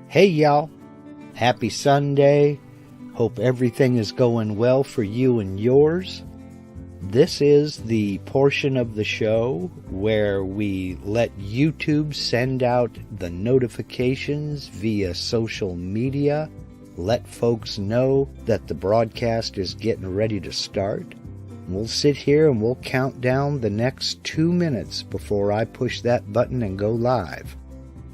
Hey y'all, happy Sunday. Hope everything is going well for you and yours. This is the portion of the show where we let YouTube send out the notifications via social media, let folks know that the broadcast is getting ready to start. We'll sit here and we'll count down the next 2 minutes before I push that button and go live.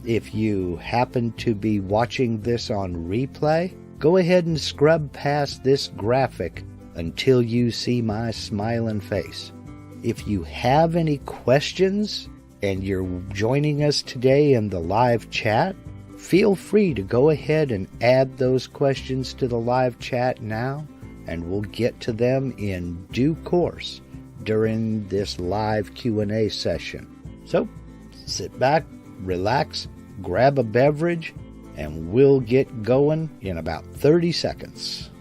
If you happen to be watching this on replay, go ahead and scrub past this graphic until you see my smiling face. If you have any questions and you're joining us today in the live chat, feel free to go ahead and add those questions to the live chat now, and we'll get to them in due course during this live Q&A session. So, sit back, relax, grab a beverage, and we'll get going in about 30 seconds.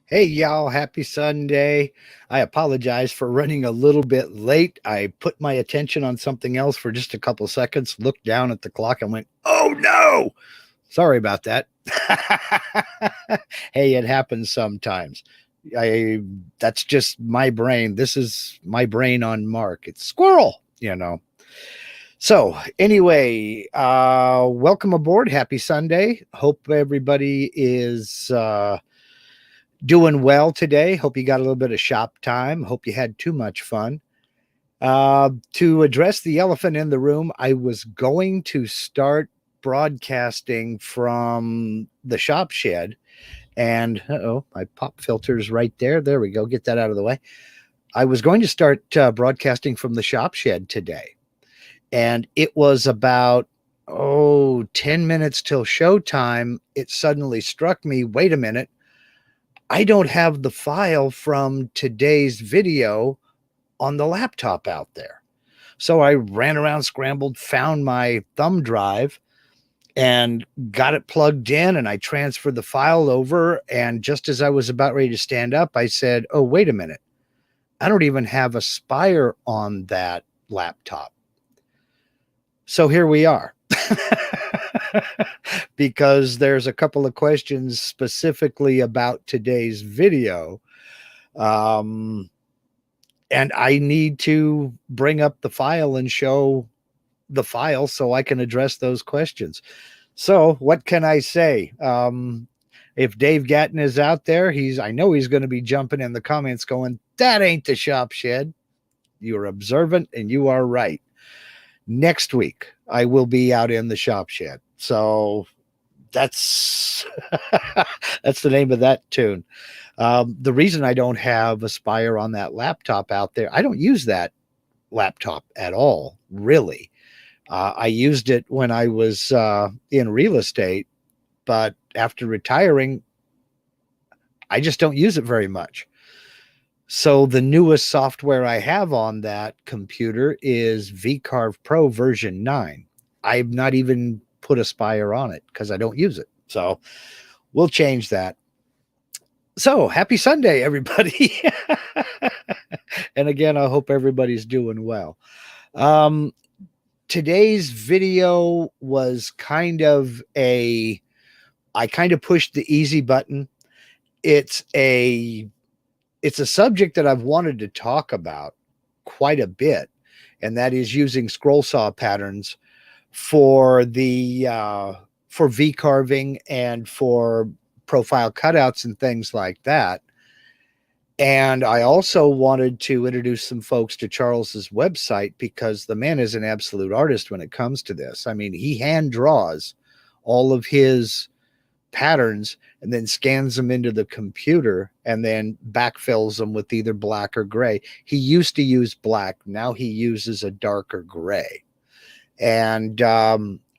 Hey y'all, happy Sunday. I apologize for running a little bit late. I put my attention on something else for just a couple seconds, looked down at the clock and went, oh no! Sorry about that. Hey, it happens sometimes. That's just my brain. This is my brain on mark. It's squirrel, you know. So anyway, welcome aboard. Happy Sunday. Hope everybody is doing well today. Hope you got a little bit of shop time. Hope you had too much fun. To address the elephant in the room, I was going to start broadcasting from the shop shed, and my pop filter's right there. There we go. Get that out of the way. I was going to start broadcasting from the shop shed today, and it was about 10 minutes till showtime. It suddenly struck me, wait a minute, I don't have the file from today's video on the laptop out there. So I ran around, scrambled, found my thumb drive and got it plugged in, and I transferred the file over. And just as I was about ready to stand up, I said, oh, wait a minute. I don't even have a Spire on that laptop. So here we are. Because there's a couple of questions specifically about today's video. And I need to bring up the file and show the file so I can address those questions. So what can I say? If Dave Gatton is out there, I know he's going to be jumping in the comments going, that ain't the shop shed. You're observant and you are right. Next week, I will be out in the shop shed. So that's that's the name of that tune. The reason I don't have a Spire on that laptop out there, I don't use that laptop at all, really. I used it when I was in real estate, but after retiring, I just don't use it very much. So the newest software I have on that computer is VCarve Pro version 9. I've not even put a Spire on it because I don't use it. So we'll change that. So happy Sunday, everybody. And again, I hope everybody's doing well. Today's video was I kind of pushed the easy button. It's a subject that I've wanted to talk about quite a bit, and that is using Scrollsaw patterns for V-carving and for profile cutouts and things like that. And I also wanted to introduce some folks to Charles's website, because the man is an absolute artist when it comes to this. I mean, he hand draws all of his patterns and then scans them into the computer and then backfills them with either black or gray. He used to use black. Now he uses a darker gray. And I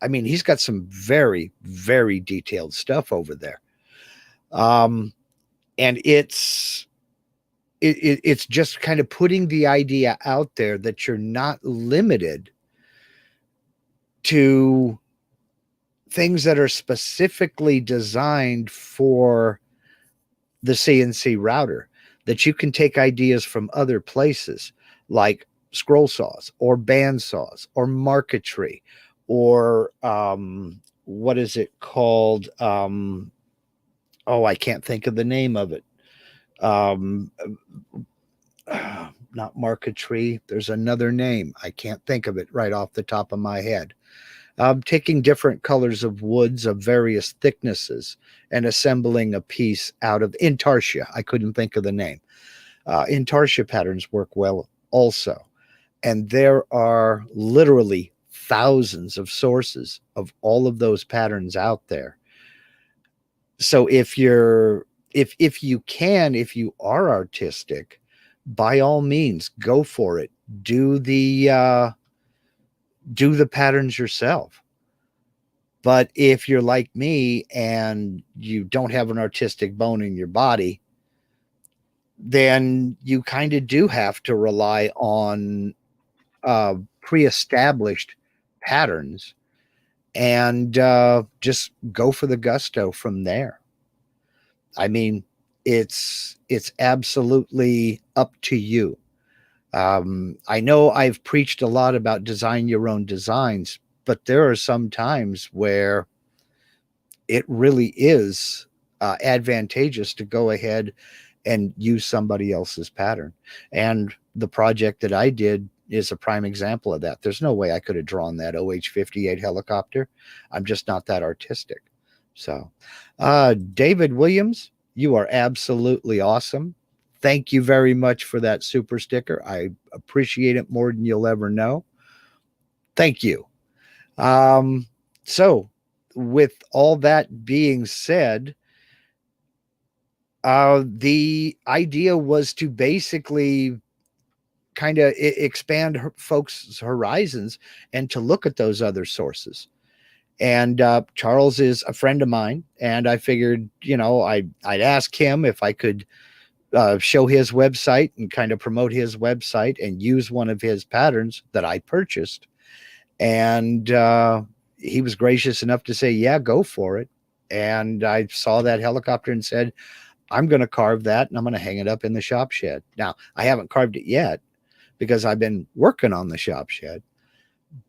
mean, he's got some very, very detailed stuff over there. And it's just kind of putting the idea out there that you're not limited to things that are specifically designed for the CNC router, that you can take ideas from other places like scroll saws or band saws or marquetry or what is it called? I can't think of the name of it. Not marquetry. There's another name. I can't think of it right off the top of my head. Taking different colors of woods of various thicknesses and assembling a piece out of intarsia. I couldn't think of the name. Intarsia patterns work well also. And there are literally thousands of sources of all of those patterns out there. So if you are artistic, by all means, go for it. Do the patterns yourself. But if you're like me and you don't have an artistic bone in your body, then you kind of do have to rely on pre-established patterns and just go for the gusto from there. I mean, it's absolutely up to you. I know I've preached a lot about design your own designs, but there are some times where it really is advantageous to go ahead and use somebody else's pattern. And the project that I did is a prime example of that. There's no way I could have drawn that OH-58 helicopter. I'm just not that artistic. So, David Williams, you are absolutely awesome. Thank you very much for that super sticker. I appreciate it more than you'll ever know. Thank you. So with all that being said, the idea was to basically kind of expand folks' horizons and to look at those other sources. And Charles is a friend of mine, and I figured, I'd ask him if I could show his website and kind of promote his website and use one of his patterns that I purchased. And he was gracious enough to say, yeah, go for it. And I saw that helicopter and said, I'm going to carve that and I'm going to hang it up in the shop shed. Now, I haven't carved it yet because I've been working on the shop shed,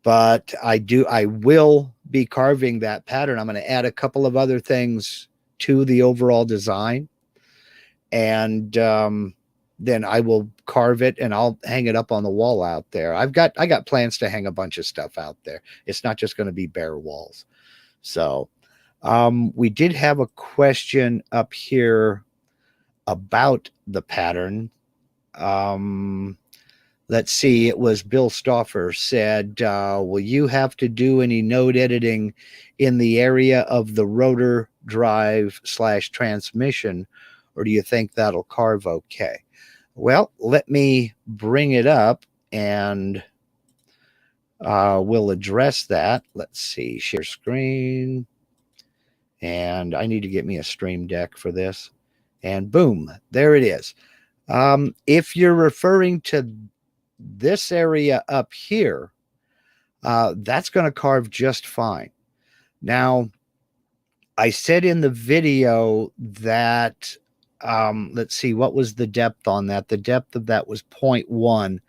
but I will be carving that pattern. I'm going to add a couple of other things to the overall design. And then I will carve it and I'll hang it up on the wall out there. I got plans to hang a bunch of stuff out there. It's not just going to be bare walls. So we did have a question up here about the pattern. Let's see. It was Bill Stauffer said, will you have to do any node editing in the area of the rotor drive / transmission, or do you think that'll carve okay? Well, let me bring it up and we'll address that. Let's see, share screen. And I need to get me a stream deck for this. And boom, there it is. If you're referring to this area up here, that's going to carve just fine. Now, I said in the video that, let's see, what was the depth on that? The depth of that was 0.1.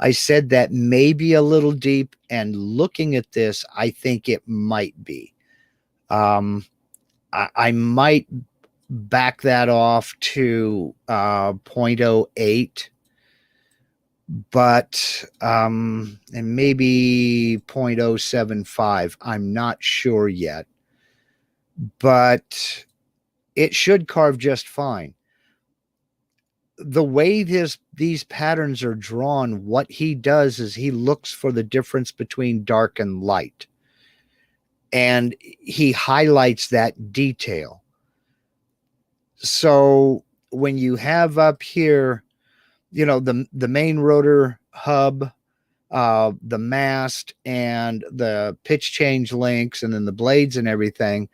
I said that may be a little deep, and looking at this, I think it might be. I might back that off to 0.08, but and maybe 0.075. I'm not sure yet, but it should carve just fine. The way these patterns are drawn, what he does is he looks for the difference between dark and light, and he highlights that detail. So when you have up here, the main rotor hub, the mast, and the pitch change links, and then the blades and everything,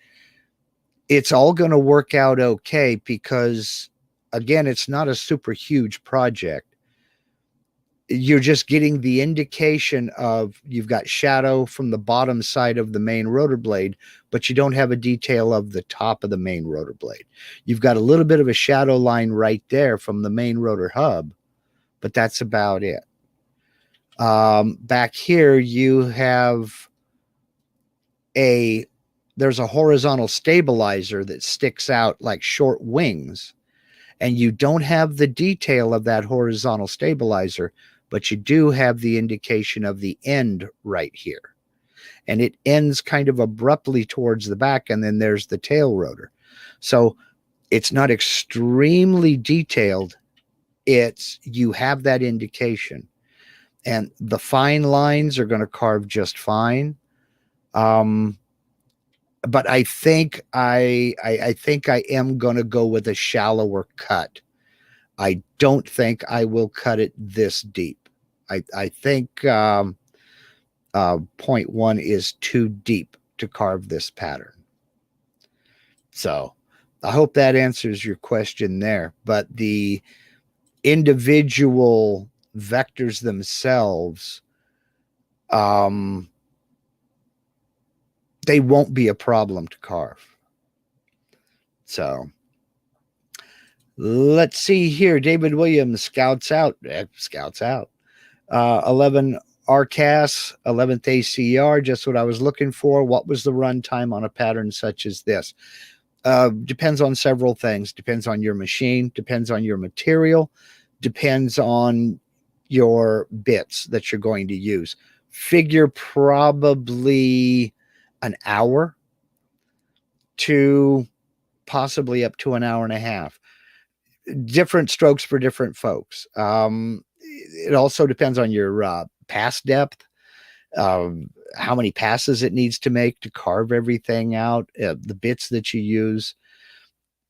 it's all going to work out okay because, again, it's not a super huge project. You're just getting the indication of you've got shadow from the bottom side of the main rotor blade, but you don't have a detail of the top of the main rotor blade. You've got a little bit of a shadow line right there from the main rotor hub, but that's about it. Back here, you have there's a horizontal stabilizer that sticks out like short wings, and you don't have the detail of that horizontal stabilizer, but you do have the indication of the end right here. And it ends kind of abruptly towards the back, and then there's the tail rotor. So it's not extremely detailed. You have that indication. And the fine lines are going to carve just fine. But I think I am going to go with a shallower cut. I don't think I will cut it this deep. I think 0.1 is too deep to carve this pattern. So I hope that answers your question there. But the individual vectors themselves, they won't be a problem to carve. So let's see here. David Williams scouts out. 11 RCAS, 11th ACR, just what I was looking for. What was the runtime on a pattern such as this? Depends on several things. Depends on your machine, depends on your material, depends on your bits that you're going to use. Figure probably an hour to possibly up to an hour and a half. Different strokes for different folks. It also depends on your pass depth, how many passes it needs to make to carve everything out, the bits that you use.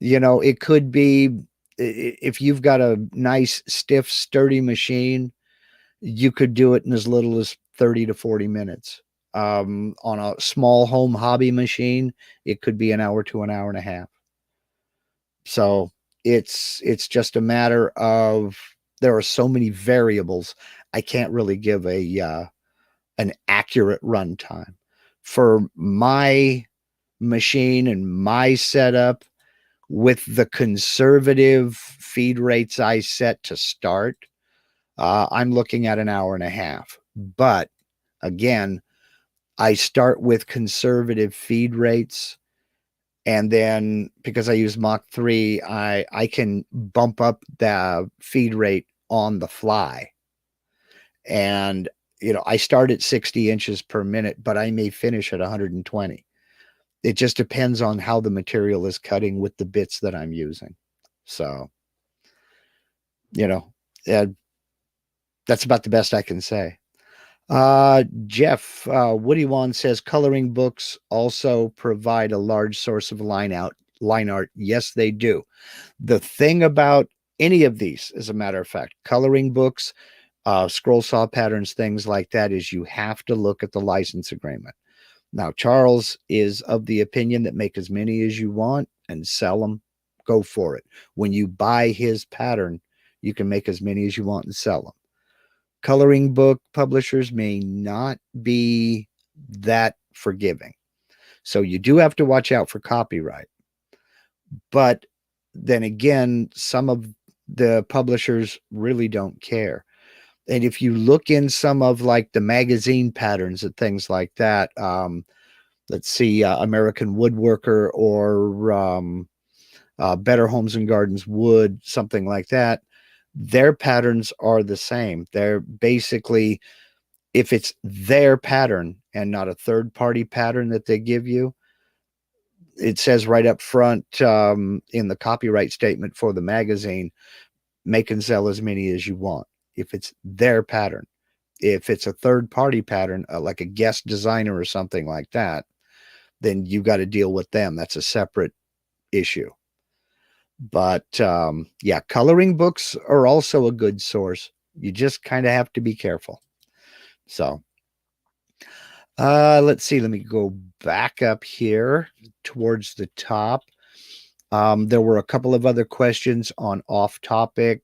It could be, if you've got a nice, stiff, sturdy machine, you could do it in as little as 30 to 40 minutes. On a small home hobby machine, it could be an hour to an hour and a half. So it's just a matter of, there are so many variables. I can't really give an accurate runtime for my machine and my setup. With the conservative feed rates I set to start, I'm looking at an hour and a half. But again, I start with conservative feed rates, and then because I use Mach 3, I can bump up the feed rate on the fly. And I start at 60 inches per minute, but I may finish at 120. It just depends on how the material is cutting with the bits that I'm using. So, that's about the best I can say. Jeff, Woody Wan says coloring books also provide a large source of line art. Yes, they do. The thing about any of these, as a matter of fact, coloring books, Scrollsaw Patterns, things like that, is you have to look at the license agreement. Now, Charles is of the opinion that make as many as you want and sell them. Go for it. When you buy his pattern, you can make as many as you want and sell them. Coloring book publishers may not be that forgiving. So you do have to watch out for copyright. But then again, some of the publishers really don't care. And if you look in some of like the magazine patterns and things like that, let's see, American Woodworker or Better Homes and Gardens Wood, something like that, their patterns are the same. They're basically, if it's their pattern and not a third-party pattern that they give you, it says right up front in the copyright statement for the magazine, make and sell as many as you want. If it's their pattern, if it's a third party pattern, like a guest designer or something like that, then you got to deal with them. That's a separate issue. But yeah, coloring books are also a good source. You just kind of have to be careful. So let's see. Let me go back up here towards the top. There were a couple of other questions on off-topic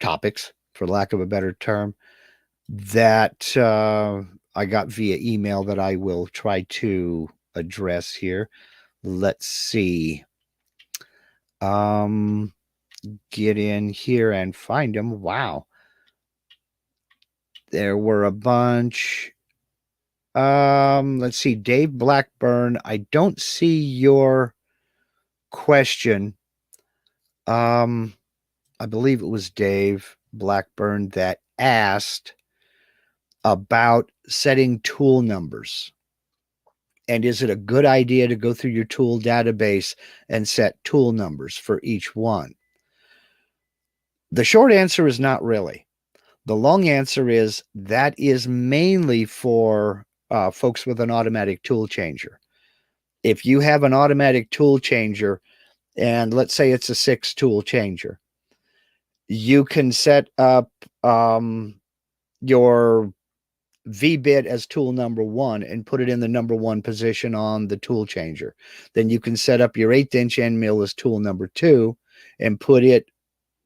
topics, for lack of a better term, that I got via email that I will try to address here. Let's see. Get in here and find them. Wow. There were a bunch. Let's see. Dave Blackburn. I don't see your question. I believe it was Dave Blackburn that asked about setting tool numbers. And is it a good idea to go through your tool database and set tool numbers for each one? The short answer is not really. The long answer is that is mainly for folks with an automatic tool changer. If you have an automatic tool changer, and let's say it's a 6 tool changer, you can set up your V bit as tool number 1 and put it in the number 1 position on the tool changer. Then you can set up your 1/8 inch end mill as tool number 2 and put it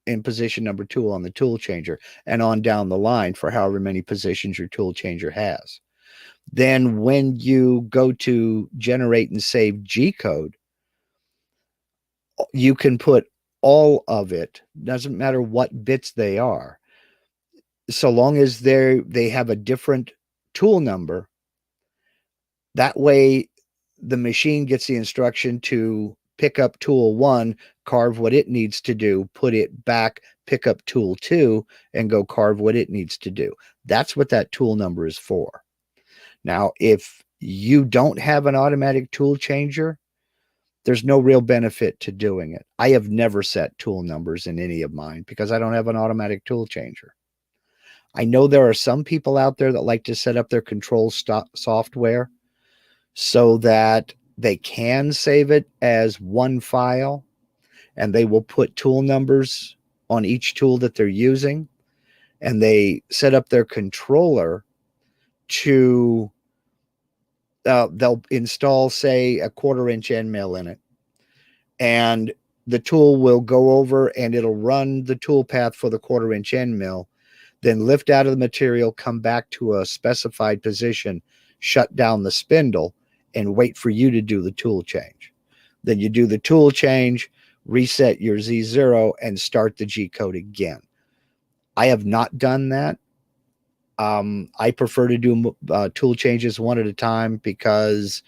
in position number 2 on the tool changer, and on down the line for however many positions your tool changer has. Then when you go to generate and save G code, you can put all of it, doesn't matter what bits they are, so long as they have a different tool number. That way the machine gets the instruction to pick up tool 1, carve what it needs to do, put it back, pick up tool 2, and go carve what it needs to do. That's what that tool number is for. Now, if you don't have an automatic tool changer, there's no real benefit to doing it. I have never set tool numbers in any of mine because I don't have an automatic tool changer. I know there are some people out there that like to set up their control software so that they can save it as one file, and they will put tool numbers on each tool that they're using, and they set up their controller to they'll install, say, a 1/4 inch end mill in it, and the tool will go over and it'll run the tool path for the 1/4 inch end mill, then lift out of the material, come back to a specified position, shut down the spindle, and wait for you to do the tool change. Then you do the tool change, reset your Z0, and start the G code again. I have not done that. I prefer to do tool changes one at a time because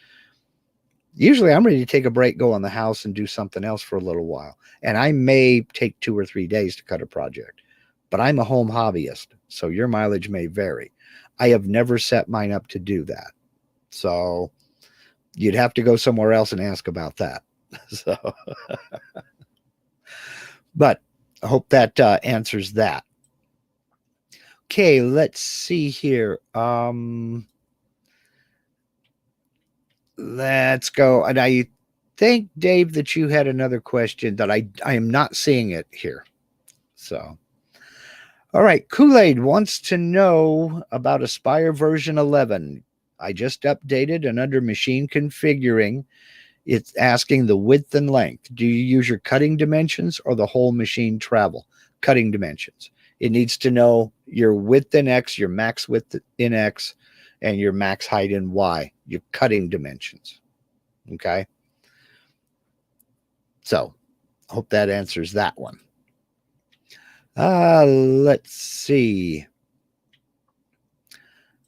usually I'm ready to take a break, go on the house, and do something else for a little while. And I may take 2 or 3 days to cut a project, but I'm a home hobbyist, so your mileage may vary. I have never set mine up to do that. So you'd have to go somewhere else and ask about that. So, but I hope that answers that. Okay, let's see here. Let's go. And I think, Dave, that you had another question that I am not seeing it here. So, all right. Kool-Aid wants to know about Aspire version 11. I just updated, and under machine configuring, it's asking the width and length. Do you use your cutting dimensions or the whole machine travel? Cutting dimensions. It needs to know your width in X, your max width in X, and your max height in Y, your cutting dimensions. Okay. So I hope that answers that one. Let's see.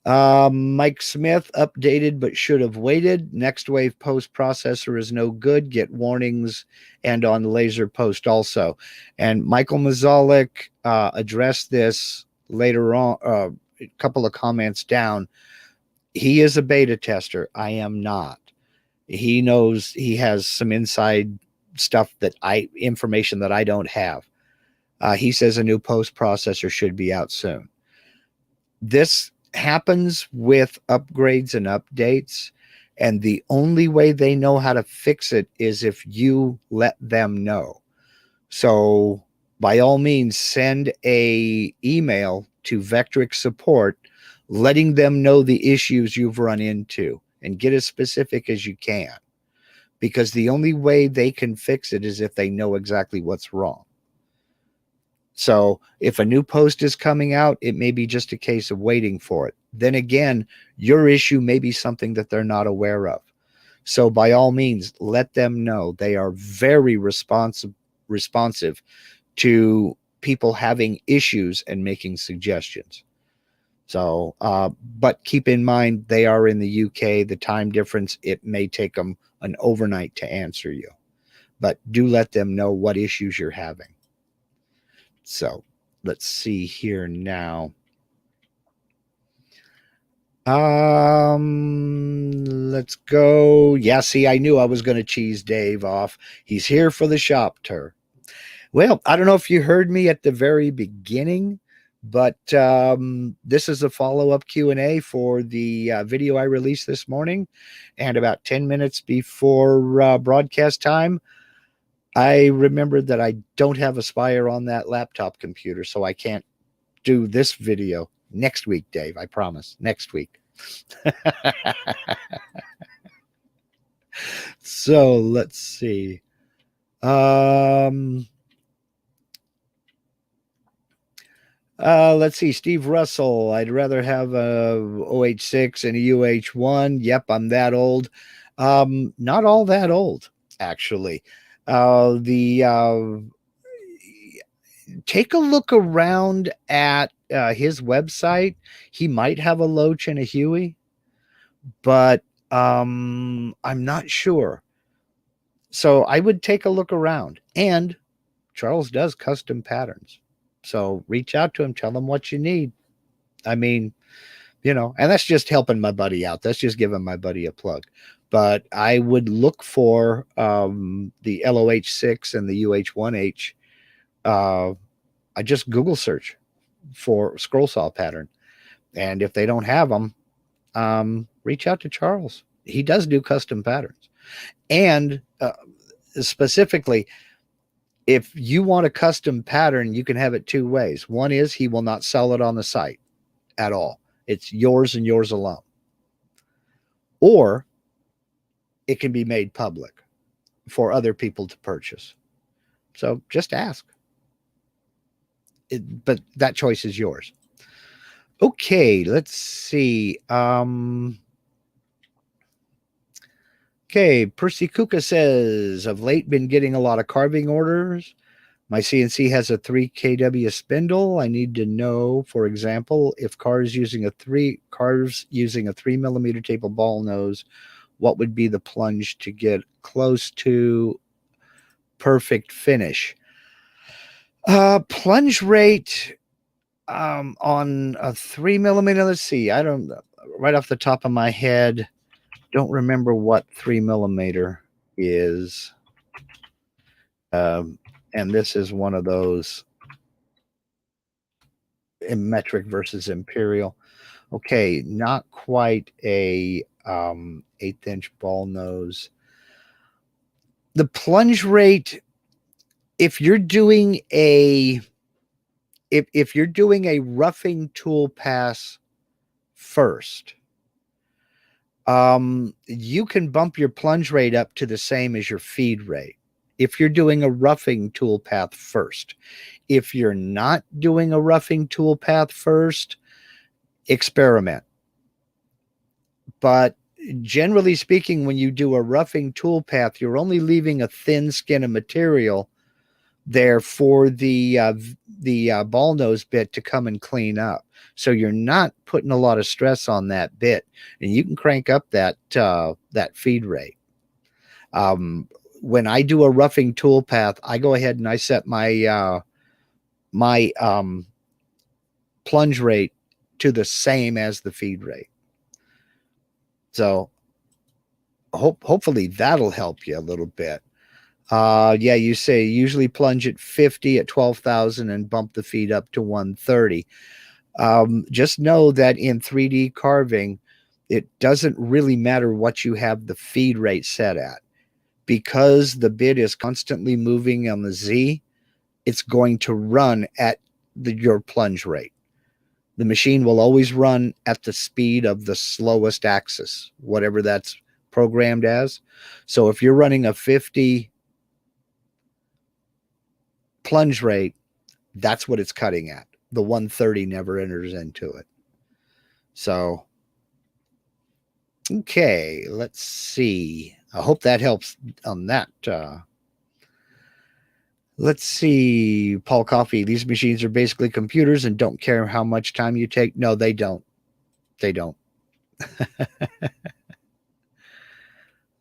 Mike Smith updated but should have waited. Next wave post processor is no good. Get warnings, and on laser post also. And Michael Mazalik addressed this later on, a couple of comments down. He is a beta tester. I am not. He knows, he has some inside stuff information that I don't have. He says a new post processor should be out soon. This happens with upgrades and updates, and the only way they know how to fix it is if you let them know. So by all means, send a email to Vectric support letting them know the issues you've run into, and get as specific as you can, because the only way they can fix it is if they know exactly what's wrong. So if a new post is coming out, it may be just a case of waiting for it. Then again, your issue may be something that they're not aware of. So by all means, let them know. They are very responsive to people having issues and making suggestions. So, but keep in mind, they are in the UK, the time difference, it may take them an overnight to answer you, but do let them know what issues you're having. So let's see here now. Let's go. Yeah, see, I knew I was going to cheese Dave off. He's here for the shop tour. Well, I don't know if you heard me at the very beginning, but this is a follow-up Q&A for the video I released this morning. And about 10 minutes before broadcast time, I remembered that I don't have Aspire on that laptop computer, so I can't do this video next week, Dave. I promise. Next week. So let's see. Let's see. Steve Russell. I'd rather have a OH6 and a UH1. Yep, I'm that old. Not all that old, actually. Take a look around at his website. He might have a Loach and a Huey, but I'm not sure. So I would take a look around. And Charles does custom patterns. So reach out to him, tell him what you need. I mean, you know, and that's just helping my buddy out. That's just giving my buddy a plug. But I would look for the LOH6 and the UH1H. I just Google search for Scrollsaw pattern. And if they don't have them, reach out to Charles. He does do custom patterns. And specifically, if you want a custom pattern, you can have it two ways. One is he will not sell it on the site at all. It's yours and yours alone. Or it can be made public for other people to purchase. So just ask. But that choice is yours. Okay, let's see. Okay, Percy Kuka says, of late been getting a lot of carving orders. My CNC has a 3 kW spindle. I need to know, for example, if carves using a 3 millimeter table ball nose, what would be the plunge to get close to perfect finish? Plunge rate on a 3 millimeter. Let's see. I don't, right off the top of my head, don't remember what 3 millimeter is. And this is one of those in metric versus imperial. Okay, not quite a 1/8 inch ball nose. The plunge rate, if you're doing a roughing tool pass first, you can bump your plunge rate up to the same as your feed rate if you're doing a roughing tool path first. If you're not doing a roughing tool path first, experiment. But generally speaking, when you do a roughing tool path, you're only leaving a thin skin of material there for the ball nose bit to come and clean up. So you're not putting a lot of stress on that bit, and you can crank up that feed rate. When I do a roughing tool path, I go ahead and I set my plunge rate to the same as the feed rate. So hopefully that'll help you a little bit. Yeah, you say usually plunge at 50 at 12,000 and bump the feed up to 130. Just know that in 3D carving, it doesn't really matter what you have the feed rate set at. Because the bit is constantly moving on the Z, it's going to run at your plunge rate. The machine will always run at the speed of the slowest axis, whatever that's programmed as. So if you're running a 50 plunge rate, that's what it's cutting at. The 130 never enters into it. So, okay, let's see. I hope that helps on that. Let's see, Paul Coffey. These machines are basically computers and don't care how much time you take. No, they don't. They don't.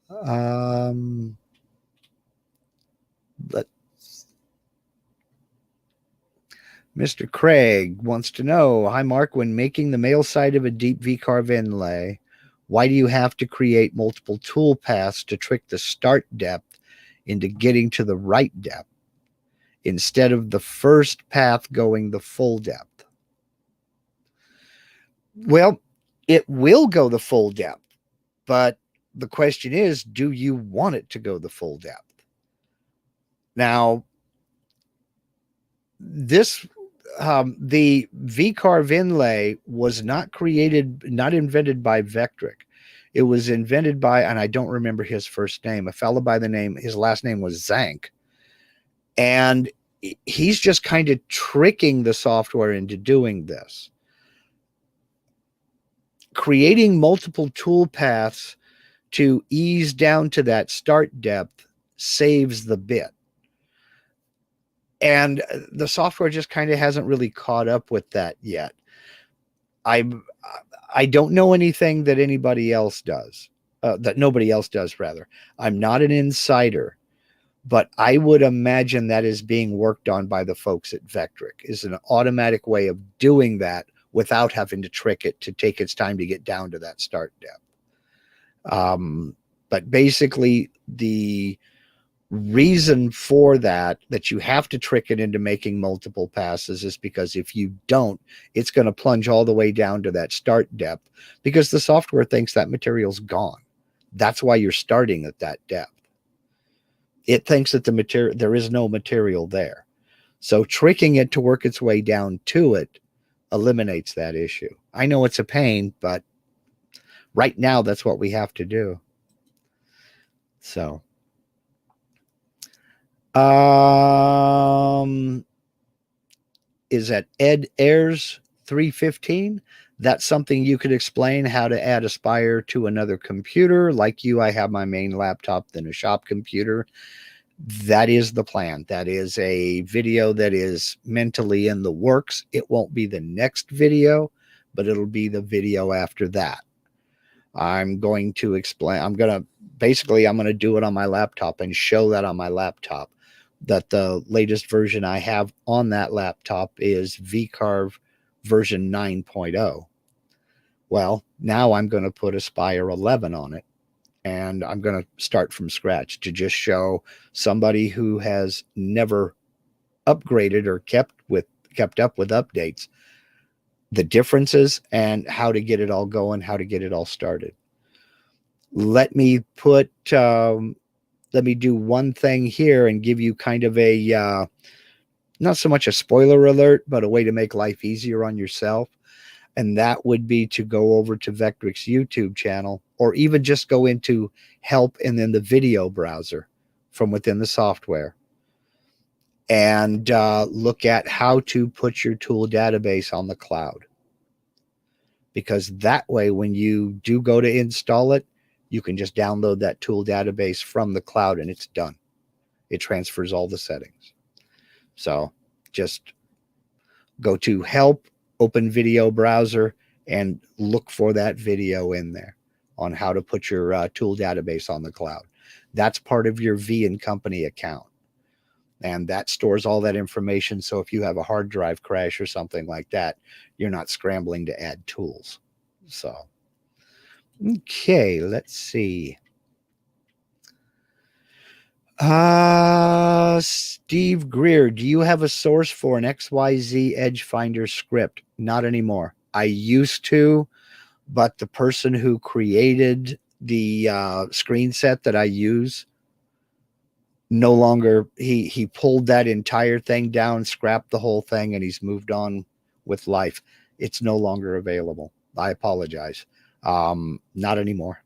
But Mr. Craig wants to know, hi, Mark, when making the male side of a deep V-Carve inlay, why do you have to create multiple tool paths to trick the start depth into getting to the right depth instead of the first path going the full depth? Well, it will go the full depth, but the question is, do you want it to go the full depth? Now, this the VCarve inlay was not invented by Vectric. It was invented by, and I don't remember his first name, a fellow by the name, his last name was Zank. And he's just kind of tricking the software into doing this. Creating multiple tool paths to ease down to that start depth saves the bit. And the software just kind of hasn't really caught up with that yet. I don't know anything that anybody else does, that nobody else does, rather. I'm not an insider, but I would imagine that is being worked on by the folks at Vectric, is an automatic way of doing that without having to trick it to take its time to get down to that start depth. But basically, the reason for that you have to trick it into making multiple passes is because if you don't, it's going to plunge all the way down to that start depth because the software thinks that material's gone. That's why you're starting at that depth. It thinks that there is no material there. So tricking it to work its way down to it eliminates that issue. I know it's a pain, but right now that's what we have to do. So is that Ed Ayers 315? That's something you could explain, how to add Aspire to another computer. Like you, I have my main laptop, then a shop computer. That is the plan. That is a video that is mentally in the works. It won't be the next video, but it'll be the video after that. I'm going to explain. I'm going to do it on my laptop and show that on my laptop. That the latest version I have on that laptop is VCarve version 9.0. Well, now I'm going to put Aspire 11 on it, and I'm going to start from scratch to just show somebody who has never upgraded or kept up with updates, the differences and how to get it all going, how to get it all started. Let me do one thing here and give you kind of a, not so much a spoiler alert, but a way to make life easier on yourself. And that would be to go over to Vectric's YouTube channel, or even just go into help and then the video browser from within the software and look at how to put your tool database on the cloud. Because that way, when you do go to install it, you can just download that tool database from the cloud and it's done. It transfers all the settings. So just go to help, open video browser, and look for that video in there on how to put your tool database on the cloud. That's part of your V & Company account. And that stores all that information. So if you have a hard drive crash or something like that, you're not scrambling to add tools. So Okay, let's see. Steve Greer, do you have a source for an XYZ Edge Finder script? Not anymore. I used to, but the person who created the screen set that I use no longer, he pulled that entire thing down, scrapped the whole thing, and he's moved on with life. It's no longer available. I apologize. Not anymore.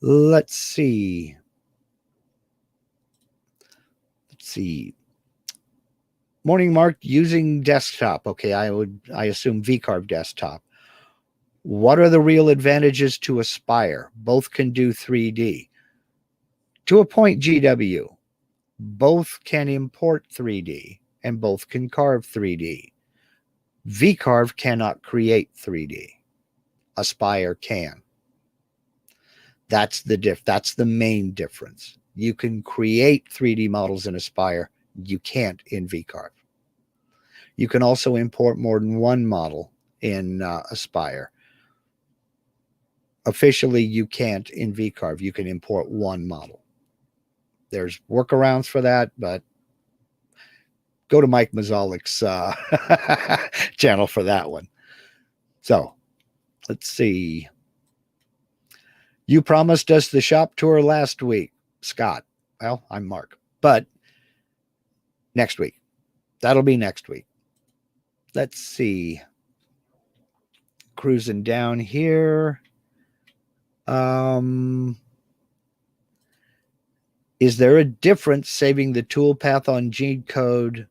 Let's see. Morning, Mark. Using desktop. Okay, I assume VCarve desktop. What are the real advantages to Aspire? Both can do 3D. To a point, GW. Both can import 3D and both can carve 3D. VCarve cannot create 3D. Aspire can. That's the main difference. You can create 3D models in Aspire. You can't in VCarve. You can also import more than one model in Aspire. Officially, you can't in VCarve. You can import one model. There's workarounds for that, but go to Mike Mazalik's channel for that one. So let's see. You promised us the shop tour last week, Scott. Well, I'm Mark, but next week. That'll be next week. Let's see. Cruising down here. Is there a difference saving the toolpath on G-code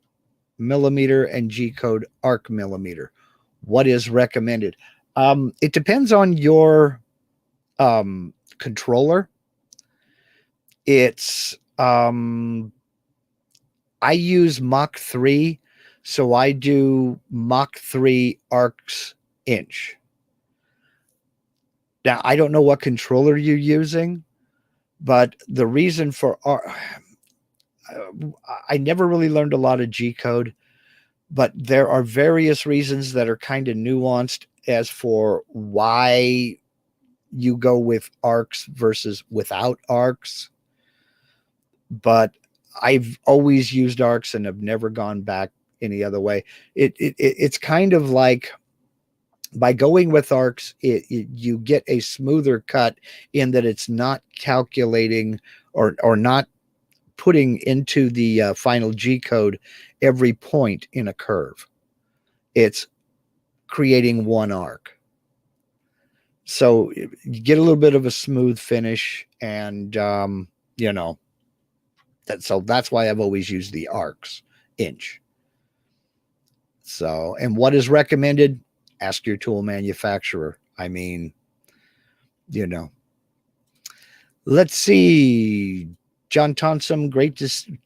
millimeter and G-code arc millimeter? What is recommended? It depends on your controller. It's I use Mach 3, so I do Mach 3 arcs inch. Now, I don't know what controller you're using, but the reason for I never really learned a lot of G code, but there are various reasons that are kind of nuanced as for why you go with arcs versus without arcs. But I've always used arcs and have never gone back any other way. It's kind of like by going with arcs, you get a smoother cut in that it's not calculating or not putting into the final G code every point in a curve. It's creating one arc. So you get a little bit of a smooth finish, and so that's why I've always used the arcs inch. So, and what is recommended? Ask your tool manufacturer. I mean, let's see. John Thompson, great to see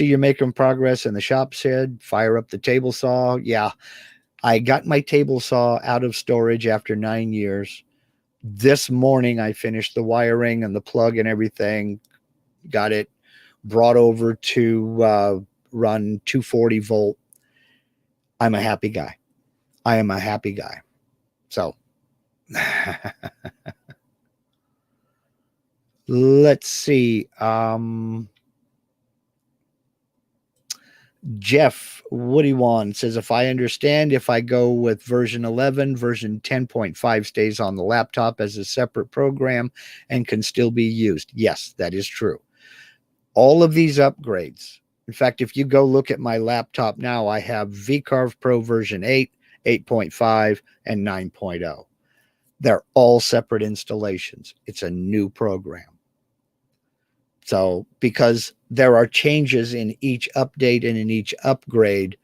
you're making progress in the shop shed. Fire up the table saw. Yeah, I got my table saw out of storage after 9 years. This morning, I finished the wiring and the plug and everything. Got it brought over to run 240 volt. I'm a happy guy. I am a happy guy. So let's see. Jeff Woodywan says, if I understand, if I go with version 11, version 10.5 stays on the laptop as a separate program and can still be used. Yes, that is true. All of these upgrades. In fact, if you go look at my laptop now, I have VCarve Pro version 8, 8.5, and 9.0. They're all separate installations. It's a new program. So, because there are changes in each update and in each upgrade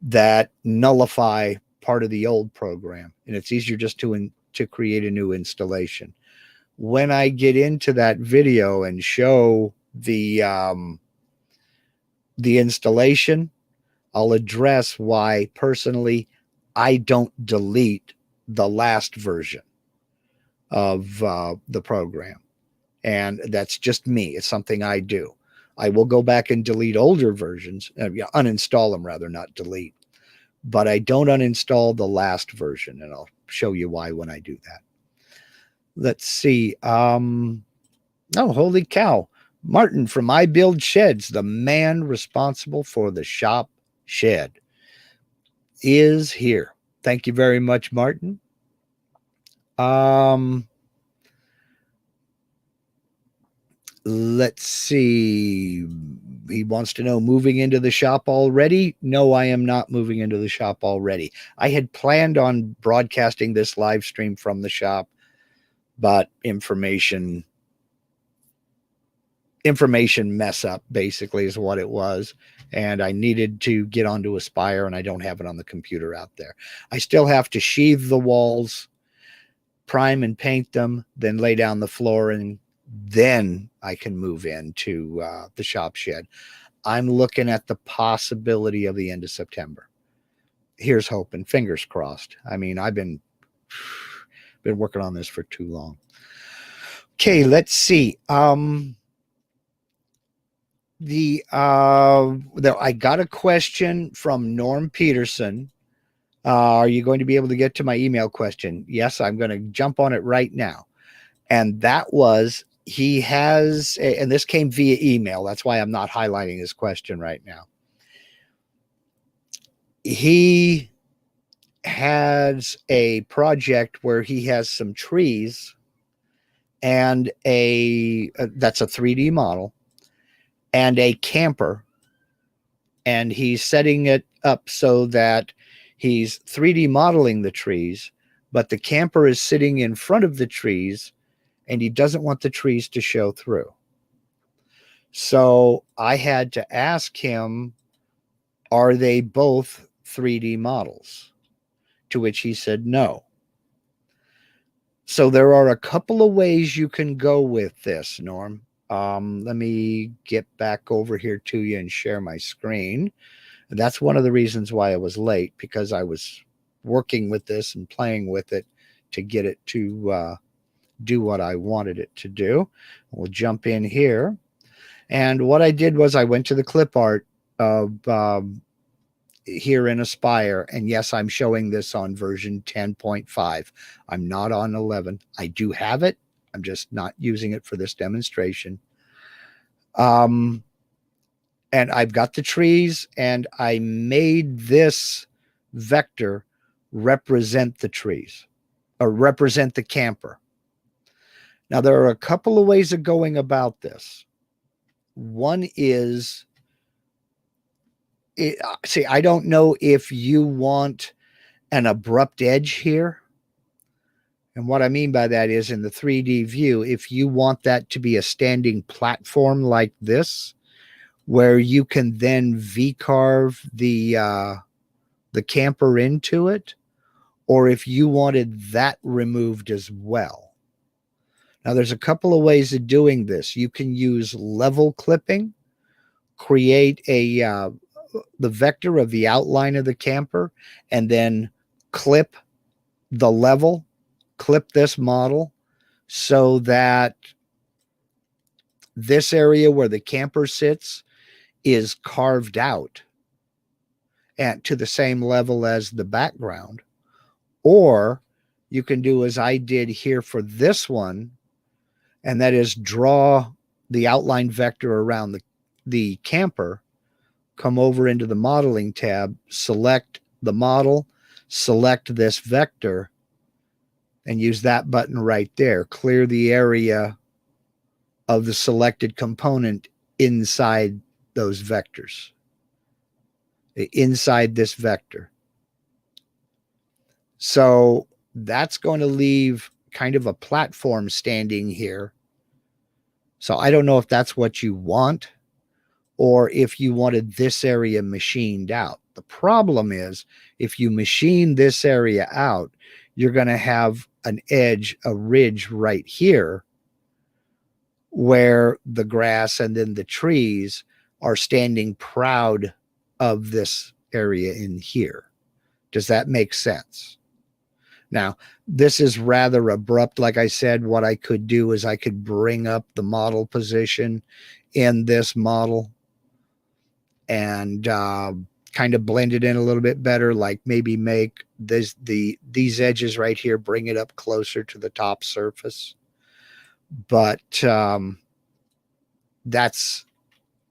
that nullify part of the old program, and it's easier just to create a new installation. When I get into that video and show the installation, I'll address why personally I don't delete the last version of the program. And that's just me. It's something I do. I will go back and delete older versions, uninstall them rather, not delete. but I don't uninstall the last version, and I'll show you why when I do that. Let's see. Oh, holy cow. Martin from I Build Sheds, the man responsible for the shop shed, is here. Thank you very much, Martin. Let's see. He wants to know, moving into the shop already? No, I am not moving into the shop already. I had planned on broadcasting this live stream from the shop, but information mess up basically is what it was. And I needed to get onto Aspire, and I don't have it on the computer out there. I still have to sheathe the walls, prime and paint them, then lay down the floor, and then I can move into the shop shed. I'm looking at the possibility of the end of September. Here's hoping, fingers crossed. I mean, I've been working on this for too long. Okay, let's see. I got a question from Norm Peterson. Are you going to be able to get to my email question? Yes, I'm going to jump on it right now. And that was, he has, and this came via email. That's why I'm not highlighting his question right now. He has a project where he has some trees and that's a 3D model, and a camper, and he's setting it up so that he's 3D modeling the trees, but the camper is sitting in front of the trees, and he doesn't want the trees to show through. So I had to ask him, are they both 3D models? To which he said no. So there are a couple of ways you can go with this, Norm. Let me get back over here to you and share my screen. That's one of the reasons why I was late, because I was working with this and playing with it to get it to do what I wanted it to do. We'll jump in here. And what I did was I went to the clip art of here in Aspire. And yes, I'm showing this on version 10.5. I'm not on 11. I do have it. I'm just not using it for this demonstration. And I've got the trees, and I made this vector represent the trees, or represent the camper. Now, there are a couple of ways of going about this. One is, see, I don't know if you want an abrupt edge here. And what I mean by that is, in the 3D view, if you want that to be a standing platform like this, where you can then V-carve the camper into it, or if you wanted that removed as well. Now, there's a couple of ways of doing this. You can use level clipping, create the vector of the outline of the camper, and then clip the level, clip this model so that this area where the camper sits is carved out and to the same level as the background. Or you can do as I did here for this one, and that is draw the outline vector around the camper, come over into the modeling tab, select the model, select this vector, and use that button right there. Clear the area of the selected component inside those vectors, inside this vector. So that's going to leave kind of a platform standing here. So I don't know if that's what you want, or if you wanted this area machined out. The problem is, if you machine this area out, you're going to have an edge, a ridge right here, where the grass and then the trees are standing proud of this area in here. Does that make sense? Now, this is rather abrupt. Like I said, what I could do is I could bring up the model position in this model and kind of blend it in a little bit better, like maybe make these edges right here, bring it up closer to the top surface. But that's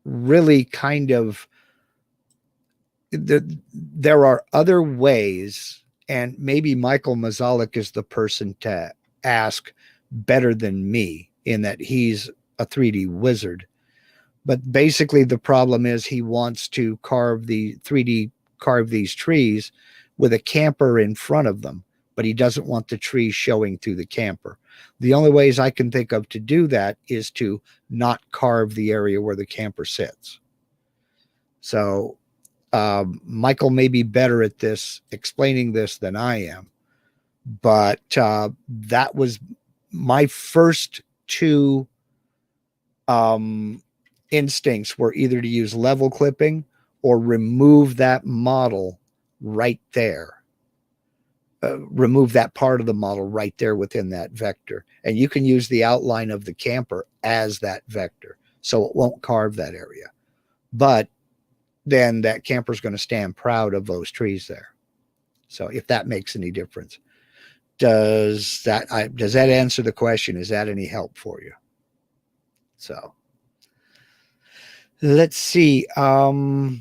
really kind of there are other ways, and maybe Michael Mazalik is the person to ask better than me in that he's a 3D wizard. But basically the problem is he wants to 3D carve these trees with a camper in front of them, but he doesn't want the trees showing through the camper. The only ways I can think of to do that is to not carve the area where the camper sits. So Michael may be better at this, explaining this than I am, but that was my first two instincts were either to use level clipping or remove that model right there. Remove that part of the model right there within that vector. And you can use the outline of the camper as that vector, so it won't carve that area. But then that camper is going to stand proud of those trees there. So if that makes any difference, does that answer the question? Is that any help for you? So let's see. Paul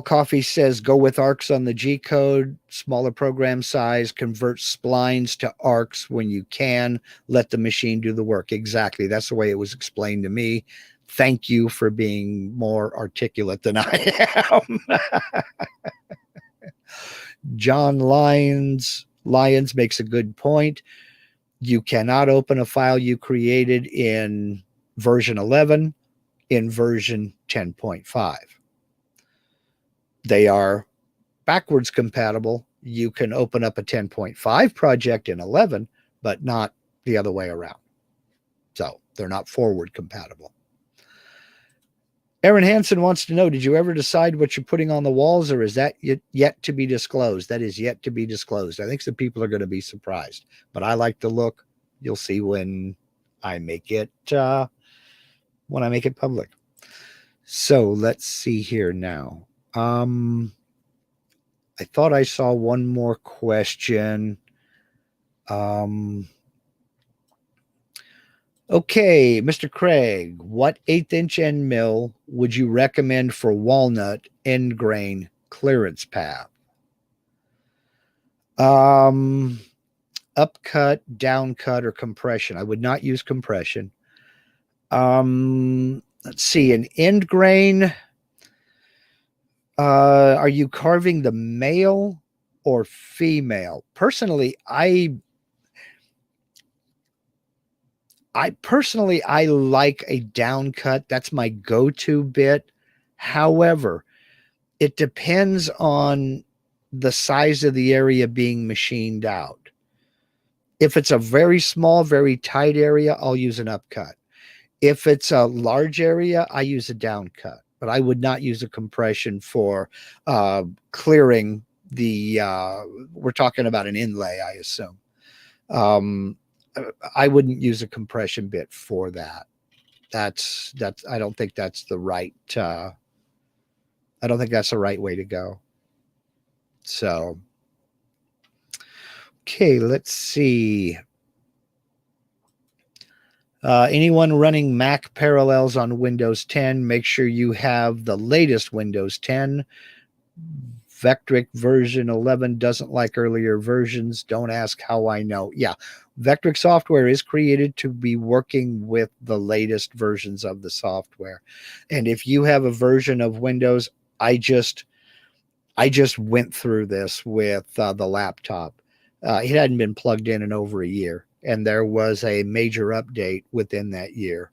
Coffey says, go with arcs on the G code, smaller program size, convert splines to arcs when you can, let the machine do the work. Exactly. That's the way it was explained to me. Thank you for being more articulate than I am. John Lyons makes a good point. You cannot open a file you created in version 11 in version 10.5. They are backwards compatible. You can open up a 10.5 project in 11, but not the other way around. So they're not forward compatible. Aaron Hansen wants to know, did you ever decide what you're putting on the walls, or is that yet to be disclosed? That is yet to be disclosed. I think some people are going to be surprised, but I like the look. You'll see when I make it public. So let's see here now. I thought I saw one more question. Okay, Mr. Craig, what 1/8 inch end mill would you recommend for walnut end grain clearance path? Upcut, downcut, or compression. I would not use compression. Let's see, an end grain. Are you carving the male or female? Personally, I like a downcut. That's my go-to bit. However, it depends on the size of the area being machined out. If it's a very small, very tight area, I'll use an upcut. If it's a large area, I use a downcut. But I would not use a compression for clearing the, we're talking about an inlay, I assume. I wouldn't use a compression bit for that. That's I don't think that's the right way to go. So okay, let's see. Anyone running Mac Parallels on Windows 10, make sure you have the latest Windows 10. Vectric version 11 doesn't like earlier versions. Don't ask how I know. Yeah, Vectric software is created to be working with the latest versions of the software. And if you have a version of Windows, I just went through this with the laptop. It hadn't been plugged in over a year, and there was a major update within that year.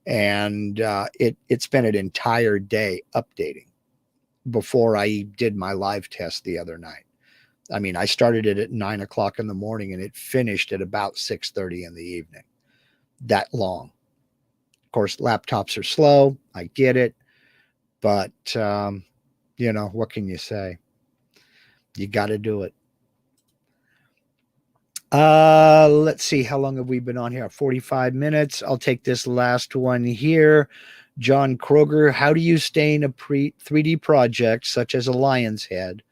And it spent an entire day updating before I did my live test the other night. I mean, I started it at 9 o'clock in the morning and it finished at about 6:30 in the evening. That long. Of course, laptops are slow. I get it. But, what can you say? You got to do it. Let's see. How long have we been on here? 45 minutes. I'll take this last one here. John Kroger, how do you stain a 3D project such as a lion's head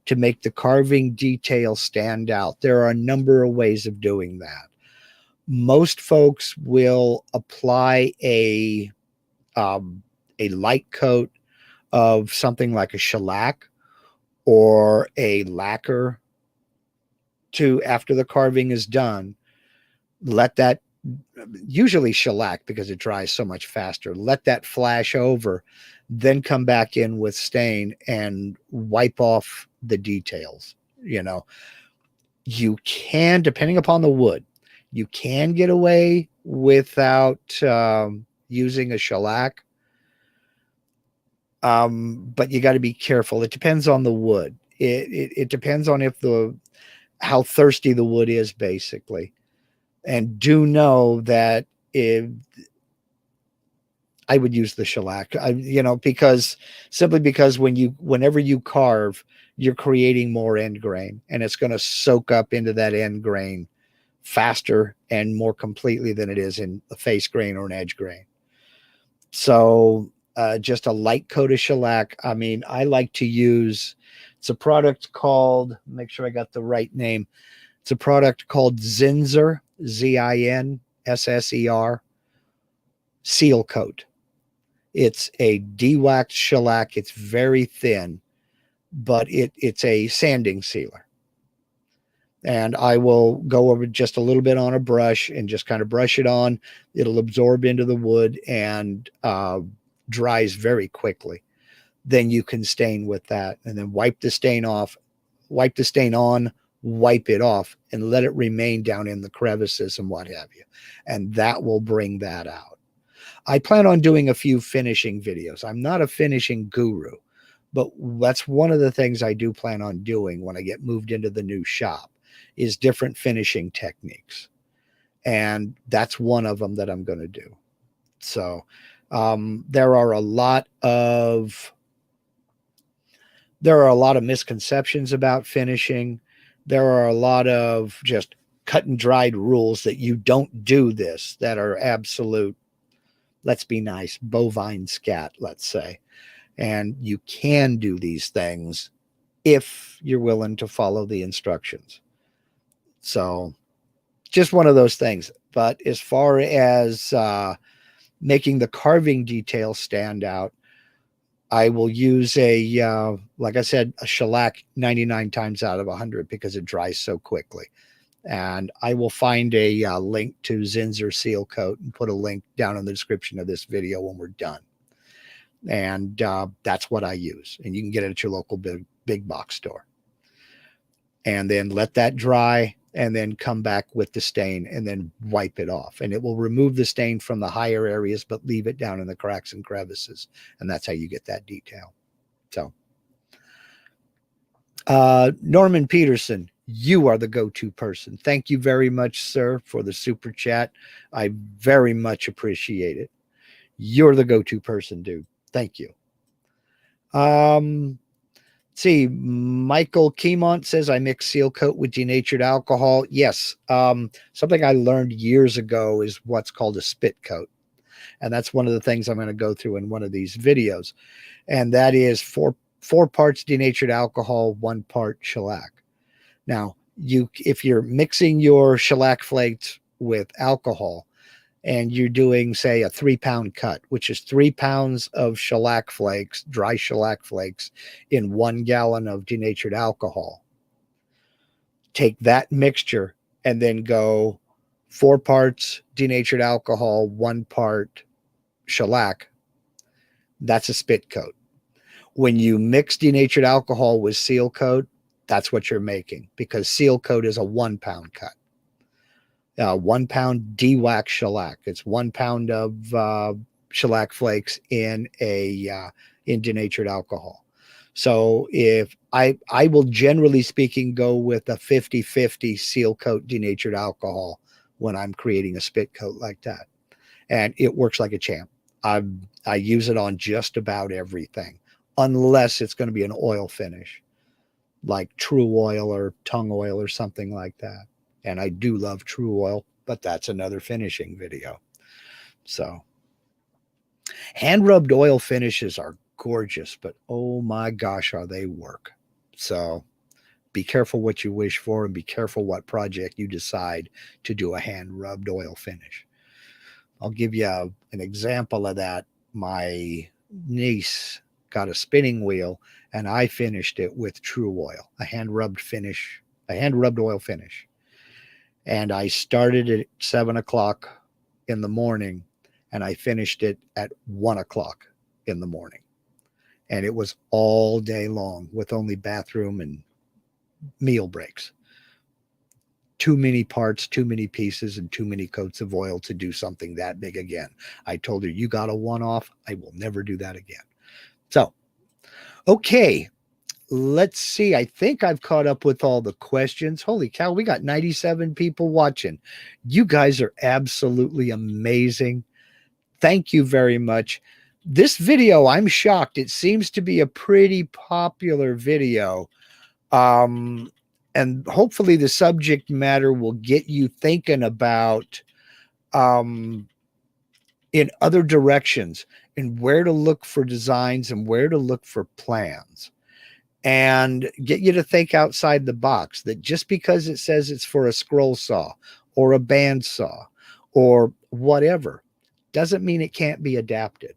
to make the carving detail stand out? There are a number of ways of doing that. Most folks will apply a light coat of something like a shellac or a lacquer to, after the carving is done, let that, usually shellac because it dries so much faster, let that flash over, then come back in with stain and wipe off the details. You know, you can, depending upon the wood, you can get away without using a shellac. But you got to be careful. It depends on the wood. It depends on how thirsty the wood is, basically. And do know that if I would use the shellac, because whenever you carve, you're creating more end grain, and it's going to soak up into that end grain faster and more completely than it is in a face grain or an edge grain. So just a light coat of shellac. I mean, I like to use, it's a product called, make sure I got the right name. It's a product called Zinsser, Zinsser Seal Coat. It's a de-waxed shellac. It's very thin, but it's a sanding sealer. And I will go over just a little bit on a brush and just kind of brush it on. It'll absorb into the wood and dries very quickly. Then you can stain with that, and then wipe the stain off, wipe the stain on, wipe it off, and let it remain down in the crevices and what have you. And that will bring that out. I plan on doing a few finishing videos. I'm not a finishing guru, but that's one of the things I do plan on doing when I get moved into the new shop, is different finishing techniques. And that's one of them that I'm going to do. So there are a lot of misconceptions about finishing. There are a lot of just cut and dried rules that you don't do this, that are absolute, let's be nice, bovine scat, let's say. And you can do these things if you're willing to follow the instructions. So just one of those things. But as far as making the carving detail stand out, I will use like I said, a shellac 99 times out of 100 because it dries so quickly. And I will find a link to Zinsser Seal Coat and put a link down in the description of this video when we're done. And that's what I use. And you can get it at your local big box store. And then let that dry, and then come back with the stain and then wipe it off. And it will remove the stain from the higher areas, but leave it down in the cracks and crevices. And that's how you get that detail. So Norman Peterson, you are the go-to person. Thank you very much, sir, for the super chat. I very much appreciate it. You're the go-to person, dude. Thank you. See, Michael Keymont says, I mix seal coat with denatured alcohol. Yes. Something I learned years ago is what's called a spit coat. And that's one of the things I'm going to go through in one of these videos. And that is four parts denatured alcohol, 1 part shellac. Now, if you're mixing your shellac flakes with alcohol and you're doing, say, a 3-pound cut, which is 3 pounds of shellac flakes, dry shellac flakes, in 1 gallon of denatured alcohol, take that mixture and then go 4 parts denatured alcohol, 1 part shellac. That's a spit coat. When you mix denatured alcohol with seal coat, that's what you're making, because seal coat is a 1-pound cut. 1 pound de-wax shellac. It's 1 pound of shellac flakes in denatured alcohol. So if I will, generally speaking, go with a 50-50 seal coat denatured alcohol when I'm creating a spit coat like that. And it works like a champ. I use it on just about everything, unless it's going to be an oil finish, like True Oil or Tongue Oil or something like that. And I do love True Oil, but that's another finishing video. So, Hand rubbed oil finishes are gorgeous, but oh my gosh, are they work. So be careful what you wish for and be careful what project you decide to do a hand rubbed oil finish. I'll give you an example of that. My niece got a spinning wheel and I finished it with true oil, a hand rubbed finish, a hand rubbed oil finish. And I started at 7 o'clock in the morning and I finished it at 1 o'clock in the morning. And it was all day long with only bathroom and meal breaks. Too many parts, too many pieces, and too many coats of oil to do something that big again. I told her, you got a one-off. I will never do that again. So, okay, let's see. I think I've caught up with all the questions. Holy cow, we got 97 people watching. You guys are absolutely amazing. Thank you very much. This video, I'm shocked. It seems to be a pretty popular video. And hopefully the subject matter will get you thinking about in other directions and where to look for designs and where to look for plans, and get you to think outside the box, that just because it says it's for a scroll saw or a bandsaw or whatever doesn't mean it can't be adapted.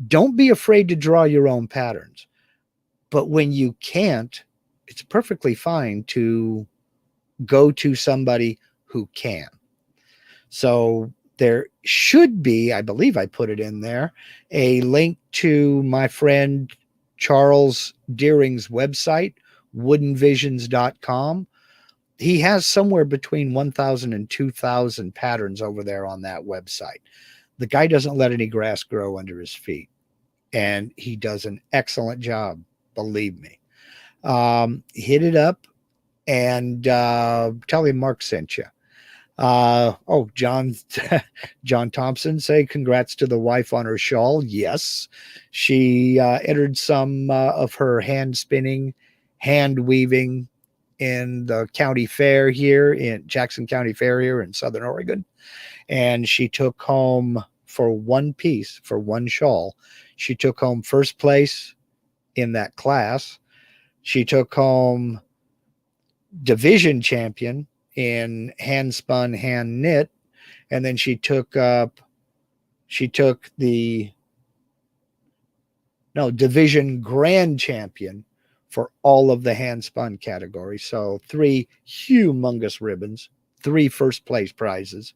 Don't be afraid to draw your own patterns, but when you can't, it's perfectly fine to go to somebody who can. So there should be, I believe I put it in there, a link to my friend Charles Deering's website, woodenvisions.com. He has somewhere between 1,000 and 2,000 patterns over there on that website. The guy doesn't let any grass grow under his feet, and he does an excellent job, believe me. Hit it up and tell him Mark sent you. John Thompson, say congrats to the wife on her shawl. Yes, she entered some of her hand spinning, hand weaving in the county fair here in Jackson County Fair here in Southern Oregon, and she took home for one piece, for one shawl, she took home first place in that class. She took home division champion in hand spun, hand knit, and then she took the division grand champion for all of the hand spun categories. So 3 humongous ribbons, 3 first place prizes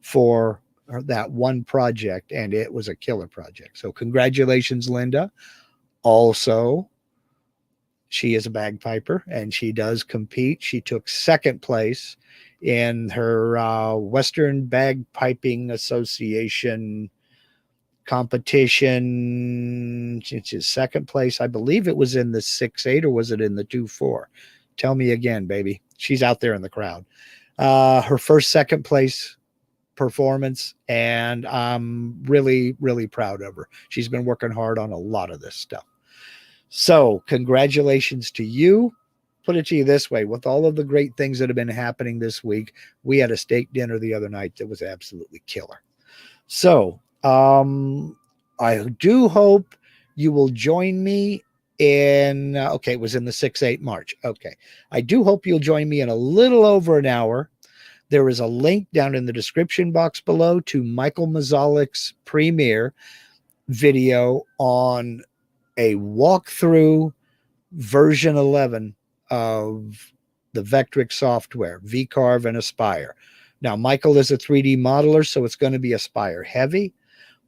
for that one project, and it was a killer project. So congratulations, Linda. Also, she is a bagpiper and she does compete. She took second place in her Western Bagpiping Association competition. Which is second place. I believe it was in the 6-8 or was it in the 2-4? Tell me again, baby. She's out there in the crowd. Her first second place performance, and I'm really, really proud of her. She's been working hard on a lot of this stuff. So congratulations to you. Put it to you this way, with all of the great things that have been happening this week, we had a steak dinner the other night that was absolutely killer. So I do hope you will join me in, it was in the 6-8 March. Okay. I do hope you'll join me in a little over an hour. There is a link down in the description box below to Michael Mazalik's premiere video on a walkthrough version 11 of the Vectric software, VCarve and Aspire. Now, Michael is a 3D modeler, so it's going to be Aspire heavy,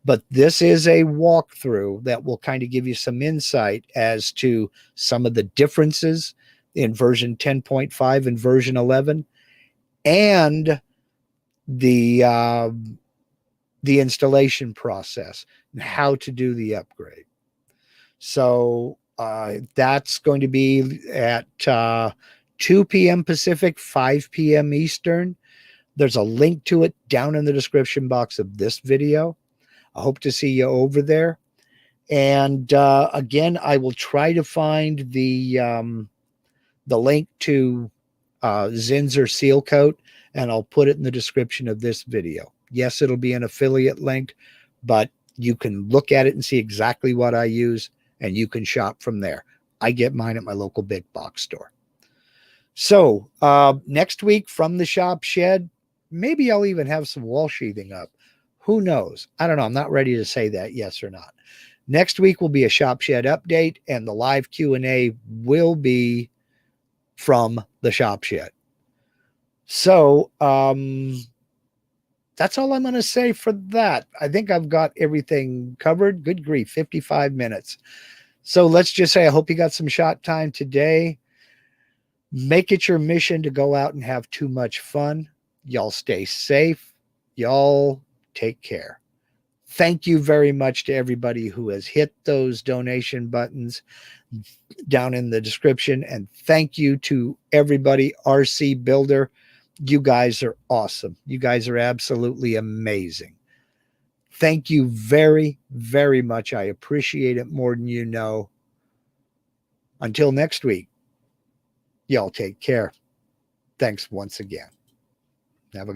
but this is a walkthrough that will kind of give you some insight as to some of the differences in version 10.5 and version 11, and the installation process and how to do the upgrade. So that's going to be at 2 p.m. Pacific, 5 p.m. Eastern. There's a link to it down in the description box of this video. I hope to see you over there. And again, I will try to find the link to Zinsser Seal Coat, and I'll put it in the description of this video. Yes, it'll be an affiliate link, but You can look at it and see exactly what I use, and you can shop from there. I get mine at my local big box store. So next week from the shop shed, maybe I'll even have some wall sheathing up. Who knows? I don't know. I'm not ready to say that yes or not. Next week will be a shop shed update, and the live Q&A will be from the shop shed. So that's all I'm going to say for that. I think I've got everything covered. Good grief, 55 minutes. So let's just say I hope you got some shot time today. Make it your mission to go out and have too much fun. Y'all stay safe. Y'all take care. Thank you very much to everybody who has hit those donation buttons down in the description. And thank you to everybody, RC Builder. You guys are awesome. You guys are absolutely amazing. Thank you very, very much. I appreciate it more than you know. Until next week, y'all take care. Thanks once again. Have a good